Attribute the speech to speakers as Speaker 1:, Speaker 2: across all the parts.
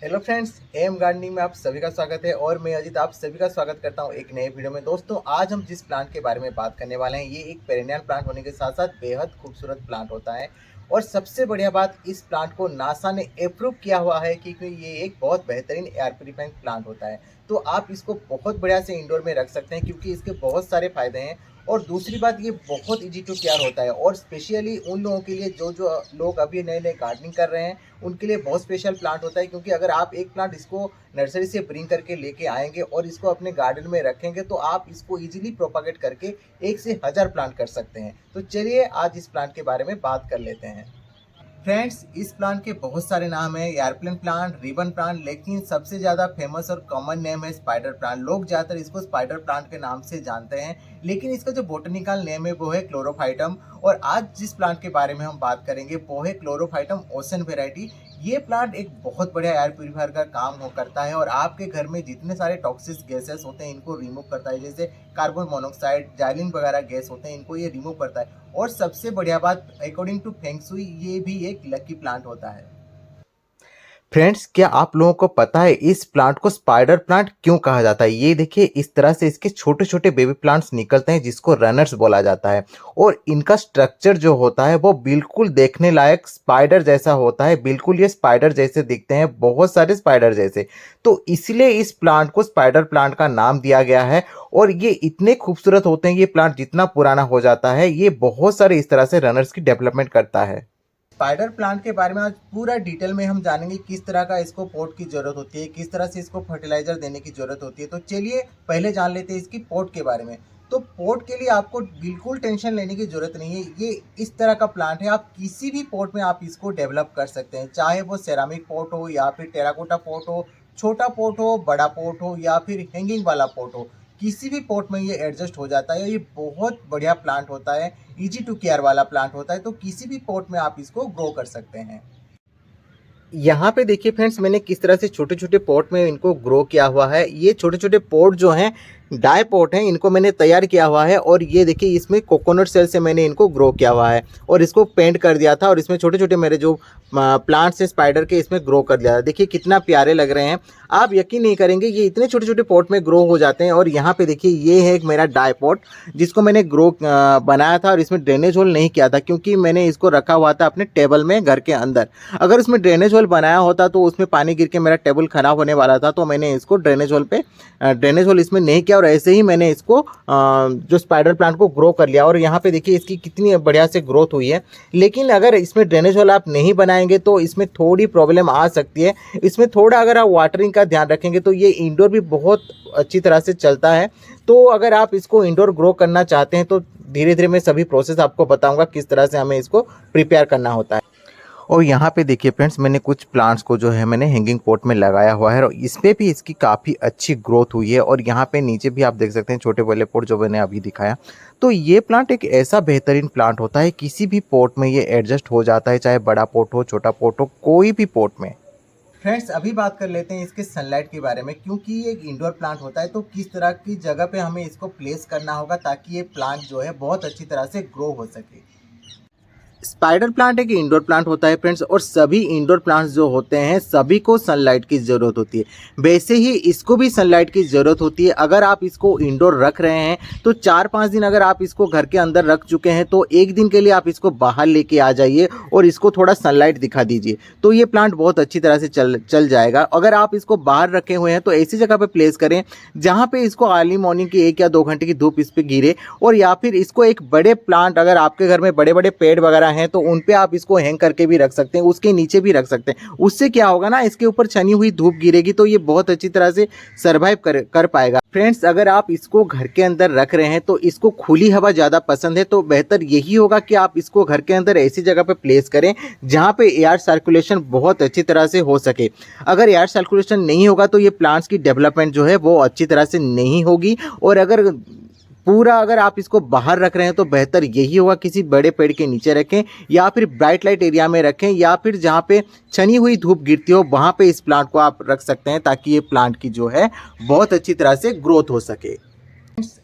Speaker 1: Hello friends, M gardening में आप सभी का स्वागत है और मैं अजीत आप सभी का स्वागत करता हूं एक नए वीडियो में। दोस्तों, आज हम जिस प्लांट के बारे में बात करने वाले हैं ये एक पेरेनियल प्लांट होने के साथ साथ बेहद खूबसूरत प्लांट होता है। और सबसे बढ़िया बात, इस प्लांट को नासा ने अप्रूव किया हुआ है क्योंकि ये एक बहुत बेहतरीन एयर प्यूरिफाइंग प्लांट होता है। तो आप इसको बहुत बढ़िया से इंडोर में रख सकते हैं क्योंकि इसके बहुत सारे फायदे हैं। और दूसरी बात, ये बहुत इजी टू केयर होता है और स्पेशली उन लोगों के लिए जो लोग अभी नए नए गार्डनिंग कर रहे हैं उनके लिए बहुत स्पेशल प्लांट होता है। क्योंकि अगर आप एक प्लांट इसको नर्सरी से ब्रिंग करके लेके आएंगे और इसको अपने गार्डन में रखेंगे तो आप इसको इजीली प्रोपागेट करके 1 से 1000 प्लांट कर सकते हैं। तो चलिए आज इस प्लांट के बारे में बात कर लेते हैं। फ्रेंड्स, इस प्लांट के बहुत सारे नाम हैं, एयरप्लेन प्लांट, रिबन प्लांट, लेकिन सबसे ज़्यादा फेमस और कॉमन नेम है स्पाइडर प्लांट। लोग ज़्यादातर इसको स्पाइडर प्लांट के नाम से जानते हैं, लेकिन इसका जो बोटनिकल नेम है वो है क्लोरोफाइटम। और आज जिस प्लांट के बारे में हम बात करेंगे वो है क्लोरोफाइटम ओसन वेराइटी। ये प्लांट एक बहुत बढ़िया एयर प्यूरिफायर का काम हो करता है और आपके घर में जितने सारे टॉक्सिक गैसेस होते हैं इनको रिमूव करता है, जैसे कार्बन मोनोऑक्साइड, जाइलिन वगैरह गैस होते हैं, इनको ये रिमूव करता है। और सबसे बढ़िया बात, अकॉर्डिंग टू फेंग शुई ये भी एक लकी प्लांट होता है। फ्रेंड्स, क्या आप लोगों को पता है इस प्लांट को स्पाइडर प्लांट क्यों कहा जाता है? ये देखिए, इस तरह से इसके छोटे छोटे बेबी प्लांट्स निकलते हैं जिसको रनर्स बोला जाता है। और इनका स्ट्रक्चर जो होता है वो बिल्कुल देखने लायक स्पाइडर जैसा होता है। बिल्कुल ये स्पाइडर जैसे दिखते हैं, बहुत सारे स्पाइडर जैसे। तो इसलिए इस प्लांट को स्पाइडर प्लांट का नाम दिया गया है। और ये इतने खूबसूरत होते हैं, ये प्लांट जितना पुराना हो जाता है ये बहुत सारे इस तरह से रनर्स की डेवलपमेंट करता है। स्पाइडर प्लांट के बारे में आज पूरा डिटेल में हम जानेंगे, किस तरह का इसको पॉट की जरूरत होती है, किस तरह से इसको फर्टिलाइजर देने की जरूरत होती है। तो चलिए पहले जान लेते हैं इसकी पॉट के बारे में। तो पॉट के लिए आपको बिल्कुल टेंशन लेने की जरूरत नहीं है। ये इस तरह का प्लांट है, आप किसी भी पॉट में आप इसको डेवलप कर सकते हैं, चाहे वो सेरामिक पॉट हो या फिर टेराकोटा पॉट हो, छोटा पॉट हो, बड़ा पॉट हो या फिर हैंगिंग वाला पॉट हो, किसी भी पॉट में ये एडजस्ट हो जाता है। ये बहुत बढ़िया प्लांट होता है, इजी टू केयर वाला प्लांट होता है। तो किसी भी पॉट में आप इसको ग्रो कर सकते हैं। यहाँ पे देखिए फ्रेंड्स, मैंने किस तरह से छोटे छोटे पॉट में इनको ग्रो किया हुआ है। ये छोटे छोटे पॉट जो हैं डाई पॉट हैं, इनको मैंने तैयार किया हुआ है। और ये देखिए, इसमें कोकोनट सेल से मैंने इनको ग्रो किया हुआ है और इसको पेंट कर दिया था। और इसमें छोटे छोटे मेरे जो प्लांट्स हैं स्पाइडर के, इसमें ग्रो कर दिया था। देखिए कितना प्यारे लग रहे हैं, आप यकीन नहीं करेंगे ये इतने छोटे छोटे पॉट में ग्रो हो जाते हैं। और यहाँ पे देखिए, ये है एक मेरा डाई पॉट जिसको मैंने ग्रो बनाया था और इसमें ड्रेनेज होल नहीं किया था क्योंकि मैंने इसको रखा हुआ था अपने टेबल में घर के अंदर। अगर उसमें ड्रेनेज होल बनाया होता तो उसमें पानी गिर के मेरा टेबल खराब होने वाला था। तो मैंने इसको ड्रेनेज होल इसमें नहीं किया और ऐसे ही मैंने इसको जो स्पाइडर प्लांट को ग्रो कर लिया। और यहाँ पे देखिए इसकी कितनी बढ़िया से ग्रोथ हुई है। लेकिन अगर इसमें ड्रेनेज होल आप नहीं बनाएंगे तो इसमें थोड़ी प्रॉब्लम आ सकती है। इसमें थोड़ा अगर आप वाटरिंग का ध्यान रखेंगे तो ये इंडोर भी बहुत अच्छी तरह से चलता है। तो अगर आप इसको इंडोर ग्रो करना चाहते हैं तो धीरे धीरे मैं सभी प्रोसेस आपको बताऊंगा किस तरह से हमें इसको प्रिपेयर करना होता है। और यहाँ पे देखिए फ्रेंड्स, मैंने कुछ प्लांट्स को जो है मैंने हैंगिंग पॉट में लगाया हुआ है और इसमें भी इसकी काफ़ी अच्छी ग्रोथ हुई है। और यहाँ पे नीचे भी आप देख सकते हैं छोटे वाले पॉट जो मैंने अभी दिखाया। तो ये प्लांट एक ऐसा बेहतरीन प्लांट होता है, किसी भी पॉट में ये एडजस्ट हो जाता है, चाहे बड़ा पॉट हो, छोटा पॉट हो, कोई भी पॉट में। फ्रेंड्स, अभी बात कर लेते हैं इसके सनलाइट के बारे में। क्योंकि ये एक इंडोर प्लांट होता है तो किस तरह की जगह पे हमें इसको प्लेस करना होगा ताकि ये प्लांट जो है बहुत अच्छी तरह से ग्रो हो सके। स्पाइडर प्लांट एक इंडोर प्लांट होता है फ्रेंड्स, और सभी इंडोर प्लांट्स जो होते हैं सभी को सनलाइट की ज़रूरत होती है। वैसे ही इसको भी सनलाइट की ज़रूरत होती है। अगर आप इसको इंडोर रख रहे हैं तो 4-5 दिन अगर आप इसको घर के अंदर रख चुके हैं तो एक दिन के लिए आप इसको बाहर लेके आ जाइए और इसको थोड़ा सनलाइट दिखा दीजिए, तो ये प्लांट बहुत अच्छी तरह से चल जाएगा। अगर आप इसको बाहर रखे हुए हैं तो ऐसी जगह पर प्लेस करें जहाँ पे इसको अर्ली मॉर्निंग की 1 या 2 घंटे की धूप इस पर गिरे। और या फिर इसको एक बड़े प्लांट, अगर आपके घर में बड़े बड़े पेड़ वगैरह हैं तो उन पे आप इसको हैंग करके भी रख सकते हैं, उसके नीचे भी रख सकते हैं। उससे क्या होगा ना, इसके ऊपर छनी हुई धूप गिरेगी तो ये बहुत अच्छी तरह से सरवाइव कर पाएगा। फ्रेंड्स, अगर आप इसको घर के अंदर रख रहे हैं तो इसको खुली हवा ज़्यादा पसंद है, तो बेहतर यही होगा कि आप इसको घर के अंदर ऐसी जगह पे प्लेस करें जहाँ पे एयर सर्कुलेशन बहुत अच्छी तरह से हो सके। अगर एयर सर्कुलेशन नहीं होगा तो ये प्लांट्स की डेवलपमेंट जो है वो अच्छी तरह से नहीं होगी। और अगर आप इसको बाहर रख रहे हैं तो बेहतर यही होगा किसी बड़े पेड़ के नीचे रखें या फिर ब्राइट लाइट एरिया में रखें या फिर जहाँ पे छनी हुई धूप गिरती हो वहाँ पे इस प्लांट को आप रख सकते हैं ताकि ये प्लांट की जो है बहुत अच्छी तरह से ग्रोथ हो सके।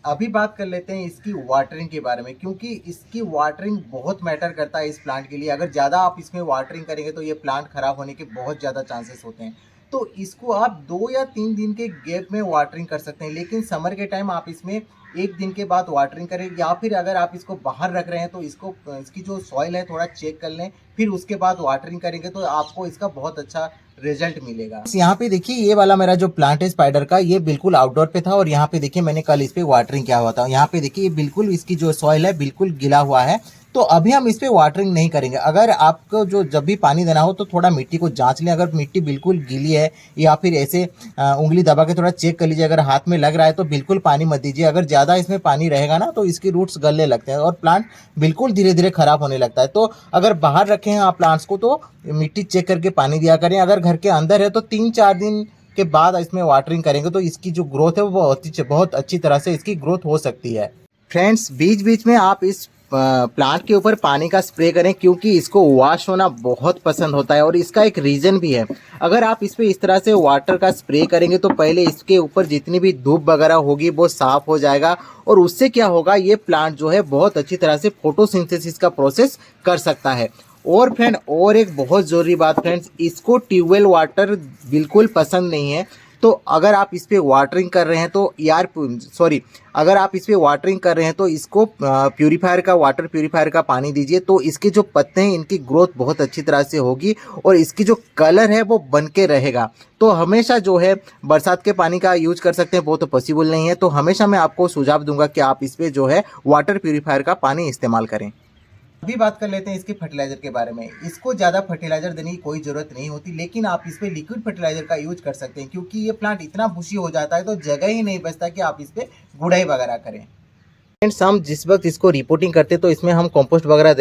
Speaker 1: अभी बात कर लेते हैं इसकी वाटरिंग के बारे में, क्योंकि इसकी वाटरिंग बहुत मैटर करता है इस प्लांट के लिए। अगर ज़्यादा आप इसमें वाटरिंग करेंगे तो ये प्लांट खराब होने के बहुत ज़्यादा चांसेस होते हैं। तो इसको आप 2 या 3 दिन के गैप में वाटरिंग कर सकते हैं। लेकिन समर के टाइम आप इसमें 1 दिन के बाद वाटरिंग करें, या फिर अगर आप इसको बाहर रख रहे हैं तो इसको इसकी जो सॉइल है थोड़ा चेक कर लें, फिर उसके बाद वाटरिंग करेंगे तो आपको इसका बहुत अच्छा रिजल्ट मिलेगा। यहाँ पे देखिए ये वाला मेरा जो प्लांट है स्पाइडर का, ये बिल्कुल आउटडोर पे था और यहाँ पे देखिए मैंने कल इस पे वाटरिंग किया हुआ था। यहाँ पे देखिए ये बिल्कुल इसकी जो सॉइल है बिल्कुल गिला हुआ है, तो अभी हम इस पे वाटरिंग नहीं करेंगे। अगर आपको जो जब भी पानी देना हो तो थोड़ा मिट्टी को जांच लें, अगर मिट्टी बिल्कुल गीली है या फिर ऐसे उंगली दबा के थोड़ा चेक कर लीजिए। अगर हाथ में लग रहा है तो बिल्कुल पानी मत दीजिए। अगर ज़्यादा इसमें पानी रहेगा ना तो इसकी रूट्स गलने लगते हैं और प्लांट बिल्कुल धीरे धीरे खराब होने लगता है। तो अगर बाहर रखे हैं आप प्लांट्स को तो मिट्टी चेक करके पानी दिया करें। अगर घर के अंदर है तो 3-4 दिन के बाद इसमें वाटरिंग करेंगे तो इसकी जो ग्रोथ है वो बहुत अच्छी तरह से इसकी ग्रोथ हो सकती है। फ्रेंड्स, बीच बीच में आप इस प्लांट के ऊपर पानी का स्प्रे करें, क्योंकि इसको वॉश होना बहुत पसंद होता है और इसका एक रीज़न भी है। अगर आप इस पे इस तरह से वाटर का स्प्रे करेंगे तो पहले इसके ऊपर जितनी भी धूप वगैरह होगी वो साफ़ हो जाएगा और उससे क्या होगा, ये प्लांट जो है बहुत अच्छी तरह से फोटोसिंथेसिस का प्रोसेस कर सकता है। और फ्रेंड, और एक बहुत ज़रूरी बात फ्रेंड्स, इसको ट्यूबवेल वाटर बिल्कुल पसंद नहीं है। तो अगर आप इस पे वाटरिंग कर रहे हैं तो अगर आप इस पे वाटरिंग कर रहे हैं तो इसको प्यूरीफायर का, वाटर प्यूरीफायर का पानी दीजिए, तो इसके जो पत्ते हैं इनकी ग्रोथ बहुत अच्छी तरह से होगी और इसकी जो कलर है वो बन के रहेगा। तो हमेशा जो है बरसात के पानी का यूज कर सकते हैं, वो तो पॉसिबल नहीं है। तो हमेशा मैं आपको सुझाव दूंगा कि आप इस पे जो है वाटर प्यूरीफायर का पानी इस्तेमाल करें। अभी बात कर लेते हैं इसके फर्टिलाइजर के बारे में। इसको ज़्यादा फर्टिलाइजर देने की कोई ज़रूरत नहीं होती, लेकिन आप इस पे लिक्विड फर्टिलाइजर का यूज कर सकते हैं, क्योंकि ये प्लांट इतना बुशी हो जाता है तो जगह ही नहीं बचता कि आप इस पे गुड़ाई वगैरह करें। फ्रेंड्स, हम जिस वक्त इसको रिपोर्टिंग करते हैं तो इसमें हम कंपोस्ट वगैरह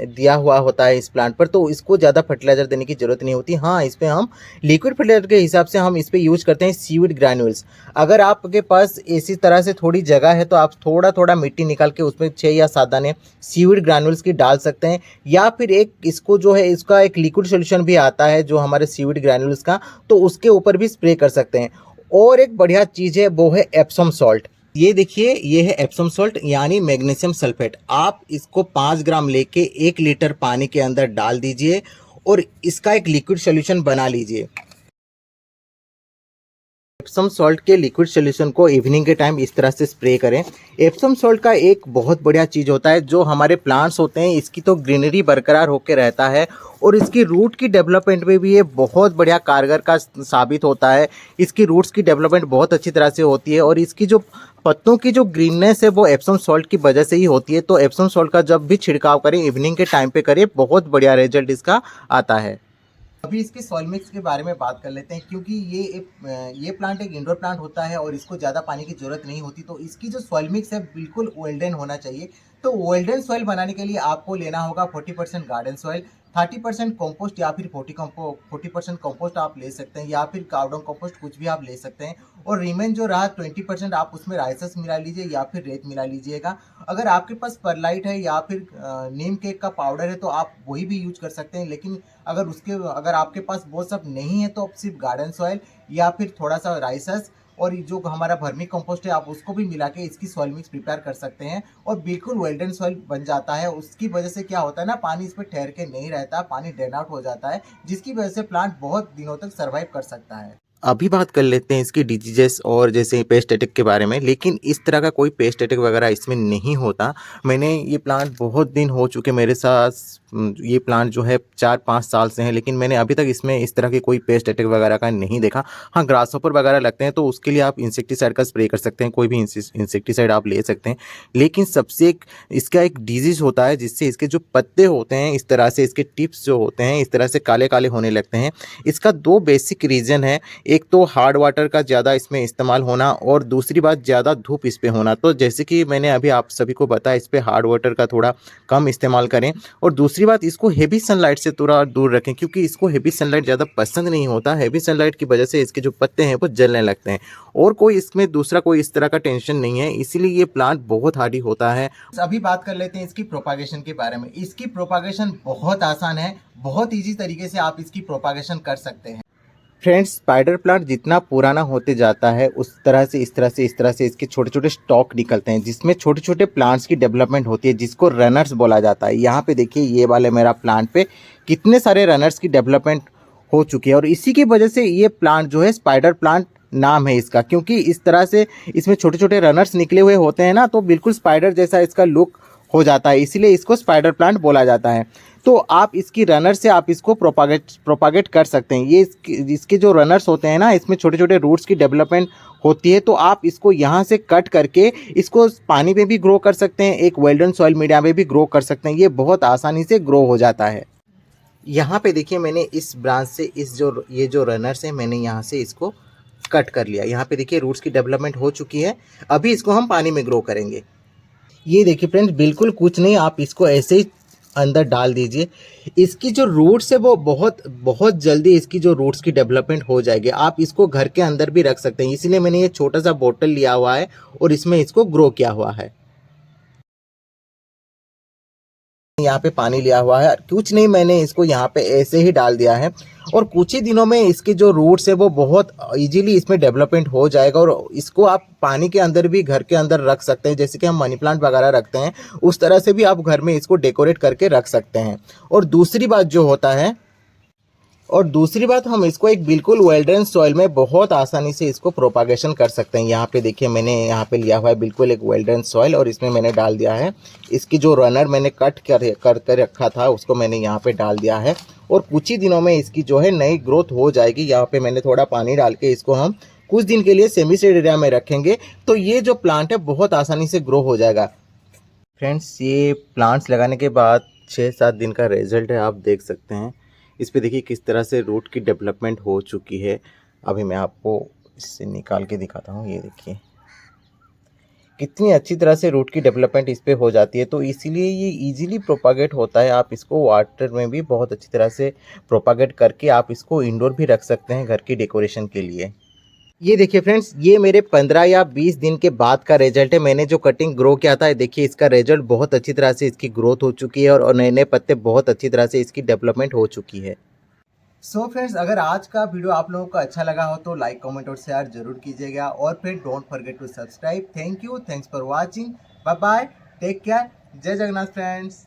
Speaker 1: दिया हुआ होता है इस प्लांट पर, तो इसको ज़्यादा फर्टिलाइजर देने की ज़रूरत नहीं होती। हाँ, इस पर हम लिक्विड फर्टिलाइजर के हिसाब से हम इस पर यूज करते हैं सीवीड ग्रैन्यूल्स। अगर आपके पास इसी तरह से थोड़ी जगह है तो आप थोड़ा थोड़ा मिट्टी निकाल के उसमें 6 या 7 दाने सीवीड ग्रैन्यूल्स की डाल सकते हैं, या फिर एक इसको जो है इसका एक लिक्विड सोल्यूशन भी आता है जो हमारे सीवीड ग्रैन्यूल्स का, तो उसके ऊपर भी स्प्रे कर सकते हैं। और एक बढ़िया चीज़ है वो है एप्सम सॉल्ट। ये देखिए, ये है एप्सम सॉल्ट यानी मैग्नीशियम सल्फेट। आप इसको 5 ग्राम लेके 1 लीटर पानी के अंदर डाल दीजिए और इसका एक लिक्विड सॉल्यूशन बना लीजिए। एप्सम सॉल्ट के लिक्विड सॉल्यूशन को इवनिंग के टाइम इस तरह से स्प्रे करें। एप्सम सॉल्ट का एक बहुत बढ़िया चीज़ होता है, जो हमारे प्लांट्स होते हैं इसकी तो ग्रीनरी बरकरार होकर रहता है और इसकी रूट की डेवलपमेंट में भी ये बहुत बढ़िया कारगर का साबित होता है। इसकी रूट्स की डेवलपमेंट बहुत अच्छी तरह से होती है और इसकी जो पत्तों की जो ग्रीननेस है वो एप्सम सॉल्ट की वजह से ही होती है। तो एप्सम सॉल्ट का जब भी छिड़काव करें इवनिंग के टाइम पे करें, बहुत बढ़िया रिजल्ट इसका आता है। अभी इसके सॉइल मिक्स के बारे में बात कर लेते हैं, क्योंकि ये प्लांट एक इंडोर प्लांट होता है और इसको ज़्यादा पानी की ज़रूरत नहीं होती। तो इसकी जो सॉइल मिक्स है बिल्कुल वेल्डन होना चाहिए। तो वेल्डन सॉइल बनाने के लिए आपको लेना होगा 40% गार्डन सॉइल, 30% कंपोस्ट या फिर 40% कंपोस्ट आप ले सकते हैं, या फिर काउडंग कंपोस्ट कुछ भी आप ले सकते हैं। और रिमेन जो रहा 20% आप उसमें राइसस मिला लीजिए या फिर रेत मिला लीजिएगा। अगर आपके पास परलाइट है या फिर नीम केक का पाउडर है तो आप वही भी यूज कर सकते हैं। लेकिन अगर आपके पास वो सब नहीं है तो आप सिर्फ गार्डन सॉइल या फिर थोड़ा सा राइसस और ये जो हमारा वर्मी कंपोस्ट है आप उसको भी मिला के इसकी सॉइल मिक्स प्रिपेयर कर सकते हैं और बिल्कुल वेल्डन सॉइल बन जाता है। उसकी वजह से क्या होता है ना, पानी इस पर ठहर के नहीं रहता, पानी ड्रेन आउट हो जाता है, जिसकी वजह से प्लांट बहुत दिनों तक सर्वाइव कर सकता है। अभी बात कर लेते हैं इसकी डिजीजेस और जैसे पेस्ट अटैक के बारे में, लेकिन इस तरह का कोई पेस्ट अटैक वगैरह इसमें नहीं होता। मैंने ये प्लांट बहुत दिन हो चुके मेरे साथ, ये प्लांट जो है 4-5 साल से है, लेकिन मैंने अभी तक इसमें इस तरह की कोई पेस्ट अटैक वगैरह का नहीं देखा। हाँ, ग्रासहॉपर वगैरह लगते हैं तो उसके लिए आप इंसेक्टिसाइड का स्प्रे कर सकते हैं, कोई भी इंसेक्टिसाइड आप ले सकते हैं। लेकिन सबसे इसका एक डिजीज़ होता है जिससे इसके जो पत्ते होते हैं इस तरह से, इसके टिप्स जो होते हैं इस तरह से काले काले होने लगते हैं। इसका 2 बेसिक रीज़न है, एक तो हार्ड वाटर का ज़्यादा इसमें इस्तेमाल होना और दूसरी बात ज़्यादा धूप इस पे होना। तो जैसे कि मैंने अभी आप सभी को बताया, इस पे हार्ड वाटर का थोड़ा कम इस्तेमाल करें और दूसरी बात इसको हेवी सनलाइट से थोड़ा दूर रखें, क्योंकि इसको हेवी सनलाइट ज़्यादा पसंद नहीं होता। हेवी सनलाइट की वजह से इसके जो पत्ते हैं वो जलने लगते हैं और कोई इसमें दूसरा कोई इस तरह का टेंशन नहीं है, इसीलिए ये प्लांट बहुत हार्डी होता है। अभी बात कर लेते हैं इसकी प्रोपागेशन के बारे में। इसकी प्रोपागेशन बहुत आसान है, बहुत ईजी तरीके से आप इसकी प्रोपागेशन कर सकते हैं। फ्रेंड्स, स्पाइडर प्लांट जितना पुराना होते जाता है उस तरह से इस तरह से इसके छोटे छोटे स्टॉक निकलते हैं, जिसमें छोटे छोटे प्लांट्स की डेवलपमेंट होती है, जिसको रनर्स बोला जाता है। यहाँ पे देखिए, ये वाले मेरा प्लांट पे कितने सारे रनर्स की डेवलपमेंट हो चुकी है। और इसी की वजह से ये प्लांट जो है स्पाइडर प्लांट नाम है इसका, क्योंकि इस तरह से इसमें छोटे छोटे रनर्स निकले हुए होते हैं ना, तो बिल्कुल स्पाइडर जैसा इसका लुक हो जाता है, इसीलिए इसको स्पाइडर प्लांट बोला जाता है। तो आप इसकी रनर से आप इसको प्रोपागेट कर सकते हैं। ये इसके जो रनर्स होते हैं ना, इसमें छोटे छोटे रूट्स की डेवलपमेंट होती है, तो आप इसको यहाँ से कट करके इसको पानी पे भी ग्रो कर सकते हैं, एक वेल्डन सॉइल मीडिया में भी ग्रो कर सकते हैं। ये बहुत आसानी से ग्रो हो जाता है। यहाँ पे देखिए मैंने इस ब्रांच से ये जो रनर्स हैं, मैंने यहाँ से इसको कट कर लिया। यहाँ पे देखिए रूट्स की डेवलपमेंट हो चुकी है। अभी इसको हम पानी में ग्रो करेंगे। ये देखिए फ्रेंड्स, बिल्कुल कुछ नहीं, आप इसको ऐसे ही अंदर डाल दीजिए। इसकी जो रूट्स है वो बहुत बहुत जल्दी इसकी जो रूट्स की डेवलपमेंट हो जाएगी। आप इसको घर के अंदर भी रख सकते हैं, इसीलिए मैंने ये छोटा सा बोतल लिया हुआ है और इसमें इसको ग्रो किया हुआ है। यहाँ पे पानी लिया हुआ है, कुछ नहीं, मैंने इसको यहाँ पे ऐसे ही डाल दिया है और कुछ ही दिनों में इसके जो रूट्स है वो बहुत इजीली इसमें डेवलपमेंट हो जाएगा। और इसको आप पानी के अंदर भी घर के अंदर रख सकते हैं, जैसे कि हम मनी प्लांट वगैरह रखते हैं उस तरह से भी आप घर में इसको डेकोरेट करके रख सकते हैं। और दूसरी बात हम इसको एक बिल्कुल वेल्डन सॉइल में बहुत आसानी से इसको प्रोपागेशन कर सकते हैं। यहाँ पे देखिए मैंने यहाँ पे लिया हुआ है बिल्कुल एक वेल्डन सॉइल और इसमें मैंने डाल दिया है इसकी जो रनर मैंने कट कर रखा था, उसको मैंने यहाँ पे डाल दिया है और कुछ ही दिनों में इसकी जो है नई ग्रोथ हो जाएगी। यहाँ पे मैंने थोड़ा पानी डाल के इसको हम कुछ दिन के लिए सेमी शेड एरिया में रखेंगे, तो ये जो प्लांट है बहुत आसानी से ग्रो हो जाएगा। फ्रेंड्स, ये प्लांट्स लगाने के बाद 6-7 दिन का रिजल्ट है, आप देख सकते हैं। इस पे देखिए किस तरह से रूट की डेवलपमेंट हो चुकी है। अभी मैं आपको इससे निकाल के दिखाता हूँ। ये देखिए कितनी अच्छी तरह से रूट की डेवलपमेंट इस पे हो जाती है, तो इसीलिए ये इजीली प्रोपागेट होता है। आप इसको वाटर में भी बहुत अच्छी तरह से प्रोपागेट करके आप इसको इंडोर भी रख सकते हैं घर की डेकोरेशन के लिए। ये देखिए फ्रेंड्स, ये मेरे 15 या 20 दिन के बाद का रिजल्ट है। मैंने जो कटिंग ग्रो किया था, देखिए इसका रिजल्ट बहुत अच्छी तरह से इसकी ग्रोथ हो चुकी है और नए नए पत्ते बहुत अच्छी तरह से इसकी डेवलपमेंट हो चुकी है। सो फ्रेंड्स, अगर आज का वीडियो आप लोगों को अच्छा लगा हो तो लाइक कमेंट और शेयर जरूर कीजिएगा और फिर don't forget to subscribe. Thank you, thanks for watching, bye bye, take care, जय जगन्नाथ फ्रेंड्स।